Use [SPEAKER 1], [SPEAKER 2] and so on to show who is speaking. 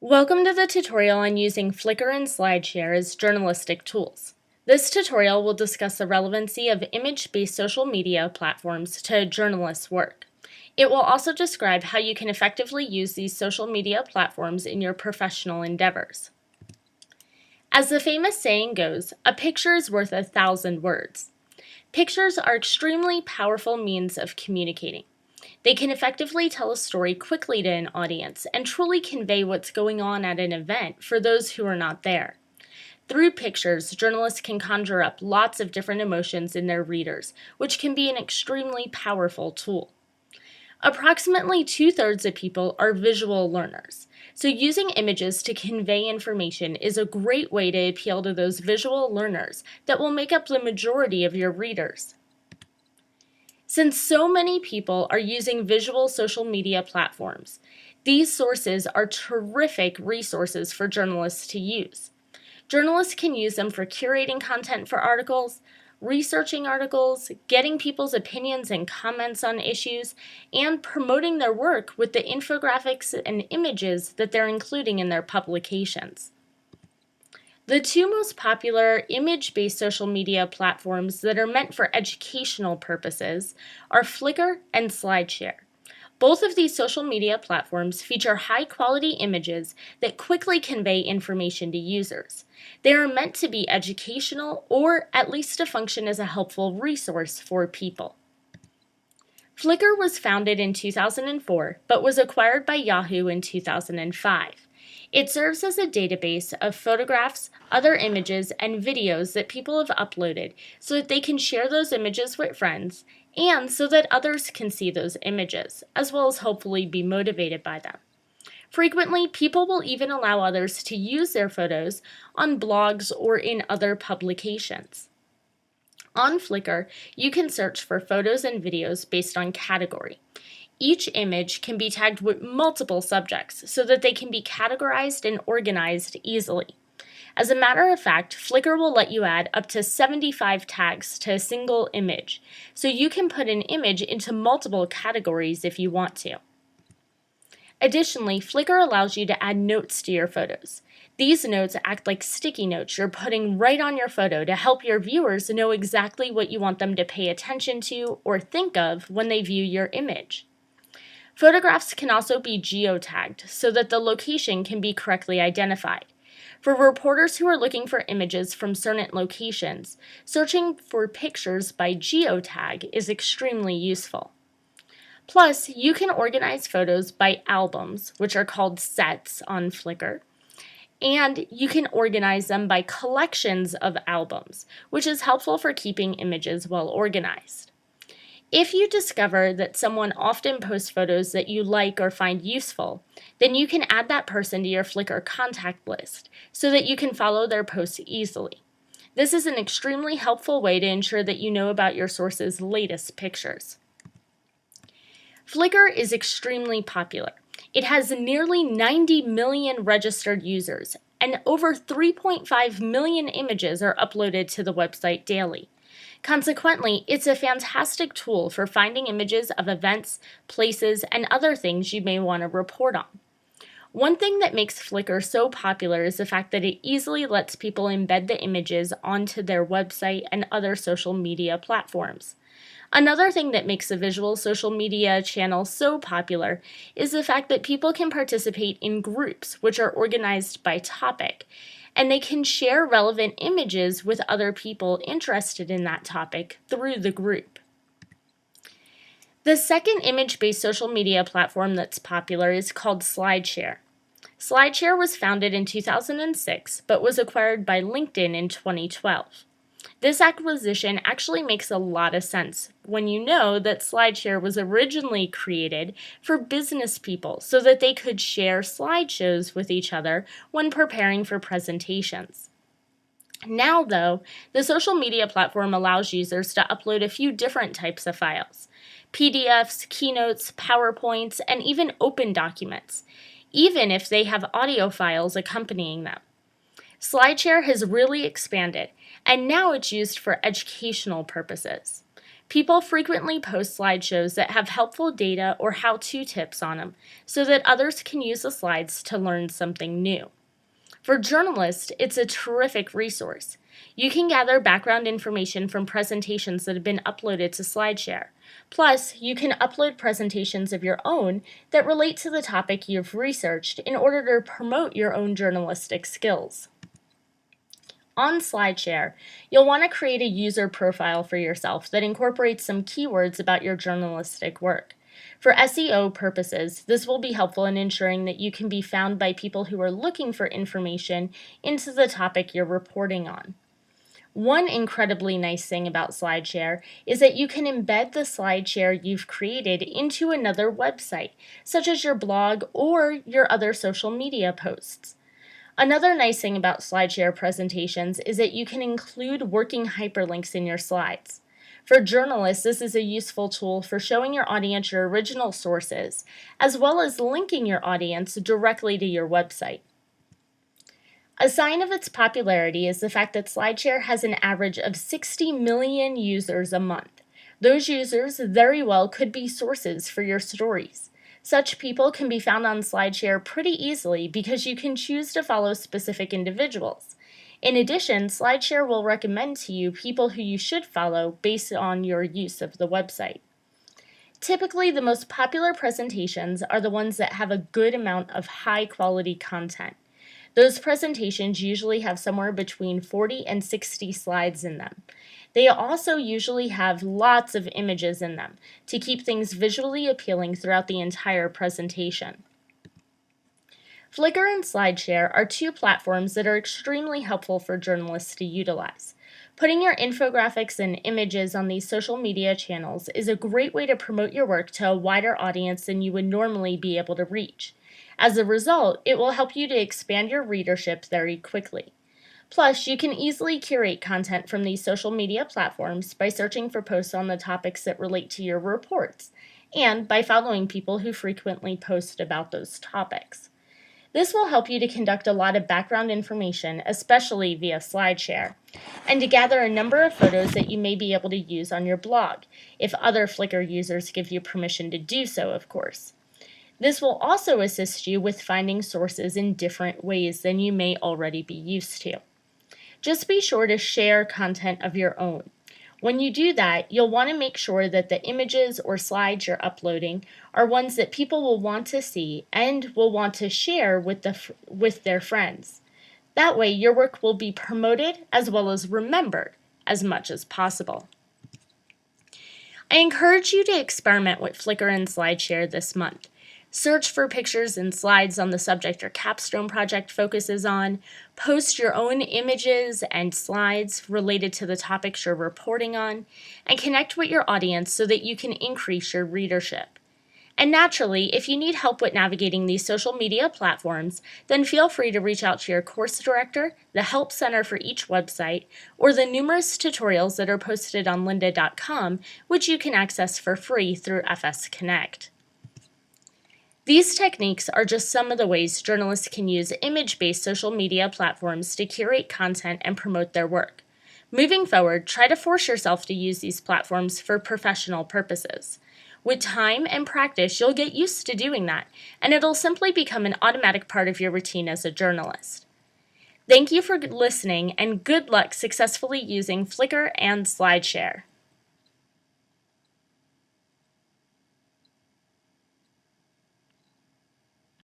[SPEAKER 1] Welcome to the tutorial on using Flickr and SlideShare as journalistic tools. This tutorial will discuss the relevancy of image-based social media platforms to journalists' work. It will also describe how you can effectively use these social media platforms in your professional endeavors. As the famous saying goes, a picture is worth 1,000 words. Pictures are extremely powerful means of communicating. They can effectively tell a story quickly to an audience and truly convey what's going on at an event for those who are not there. Through pictures, journalists can conjure up lots of different emotions in their readers, which can be an extremely powerful tool. Approximately 2/3 of people are visual learners, so using images to convey information is a great way to appeal to those visual learners that will make up the majority of your readers. Since so many people are using visual social media platforms, these sources are terrific resources for journalists to use. Journalists can use them for curating content for articles, researching articles, getting people's opinions and comments on issues, and promoting their work with the infographics and images that they're including in their publications. The two most popular image-based social media platforms that are meant for educational purposes are Flickr and SlideShare. Both of these social media platforms feature high-quality images that quickly convey information to users. They are meant to be educational or at least to function as a helpful resource for people. Flickr was founded in 2004 but was acquired by Yahoo in 2005. It serves as a database of photographs, other images, and videos that people have uploaded so that they can share those images with friends and so that others can see those images, as well as hopefully be motivated by them. Frequently, people will even allow others to use their photos on blogs or in other publications. On Flickr, you can search for photos and videos based on category. Each image can be tagged with multiple subjects so that they can be categorized and organized easily. As a matter of fact, Flickr will let you add up to 75 tags to a single image, so you can put an image into multiple categories if you want to. Additionally, Flickr allows you to add notes to your photos. These notes act like sticky notes you're putting right on your photo to help your viewers know exactly what you want them to pay attention to or think of when they view your image. Photographs can also be geotagged so that the location can be correctly identified. For reporters who are looking for images from certain locations, searching for pictures by geotag is extremely useful. Plus, you can organize photos by albums, which are called sets on Flickr, and you can organize them by collections of albums, which is helpful for keeping images well organized. If you discover that someone often posts photos that you like or find useful, then you can add that person to your Flickr contact list so that you can follow their posts easily. This is an extremely helpful way to ensure that you know about your source's latest pictures. Flickr is extremely popular. It has nearly 90 million registered users, and over 3.5 million images are uploaded to the website daily. Consequently, it's a fantastic tool for finding images of events, places, and other things you may want to report on. One thing that makes Flickr so popular is the fact that it easily lets people embed the images onto their website and other social media platforms. Another thing that makes the visual social media channel so popular is the fact that people can participate in groups which are organized by topic, and they can share relevant images with other people interested in that topic through the group. The second image-based social media platform that's popular is called SlideShare. SlideShare was founded in 2006 but was acquired by LinkedIn in 2012. This acquisition actually makes a lot of sense when you know that SlideShare was originally created for business people so that they could share slideshows with each other when preparing for presentations. Now, though, the social media platform allows users to upload a few different types of files: PDFs, keynotes, PowerPoints, and even open documents, even if they have audio files accompanying them. SlideShare has really expanded, and now it's used for educational purposes. People frequently post slideshows that have helpful data or how-to tips on them so that others can use the slides to learn something new. For journalists, it's a terrific resource. You can gather background information from presentations that have been uploaded to SlideShare. Plus, you can upload presentations of your own that relate to the topic you've researched in order to promote your own journalistic skills. On SlideShare, you'll want to create a user profile for yourself that incorporates some keywords about your journalistic work. For SEO purposes, this will be helpful in ensuring that you can be found by people who are looking for information into the topic you're reporting on. One incredibly nice thing about SlideShare is that you can embed the SlideShare you've created into another website, such as your blog or your other social media posts. Another nice thing about SlideShare presentations is that you can include working hyperlinks in your slides. For journalists, this is a useful tool for showing your audience your original sources, as well as linking your audience directly to your website. A sign of its popularity is the fact that SlideShare has an average of 60 million users a month. Those users very well could be sources for your stories. Such people can be found on SlideShare pretty easily because you can choose to follow specific individuals. In addition, SlideShare will recommend to you people who you should follow based on your use of the website. Typically, the most popular presentations are the ones that have a good amount of high-quality content. Those presentations usually have somewhere between 40 and 60 slides in them. They also usually have lots of images in them to keep things visually appealing throughout the entire presentation. Flickr and SlideShare are two platforms that are extremely helpful for journalists to utilize. Putting your infographics and images on these social media channels is a great way to promote your work to a wider audience than you would normally be able to reach. As a result, it will help you to expand your readership very quickly. Plus, you can easily curate content from these social media platforms by searching for posts on the topics that relate to your reports, and by following people who frequently post about those topics. This will help you to conduct a lot of background information, especially via SlideShare, and to gather a number of photos that you may be able to use on your blog, if other Flickr users give you permission to do so, of course. This will also assist you with finding sources in different ways than you may already be used to. Just be sure to share content of your own. When you do that, you'll want to make sure that the images or slides you're uploading are ones that people will want to see and will want to share with their friends. That way, your work will be promoted as well as remembered as much as possible. I encourage you to experiment with Flickr and SlideShare this month. Search for pictures and slides on the subject your capstone project focuses on. Post your own images and slides related to the topics you're reporting on, and connect with your audience so that you can increase your readership. And naturally, if you need help with navigating these social media platforms, then feel free to reach out to your course director, the help center for each website, or the numerous tutorials that are posted on lynda.com, which you can access for free through FS Connect. These techniques are just some of the ways journalists can use image-based social media platforms to curate content and promote their work. Moving forward, try to force yourself to use these platforms for professional purposes. With time and practice, you'll get used to doing that, and it'll simply become an automatic part of your routine as a journalist. Thank you for listening, and good luck successfully using Flickr and SlideShare.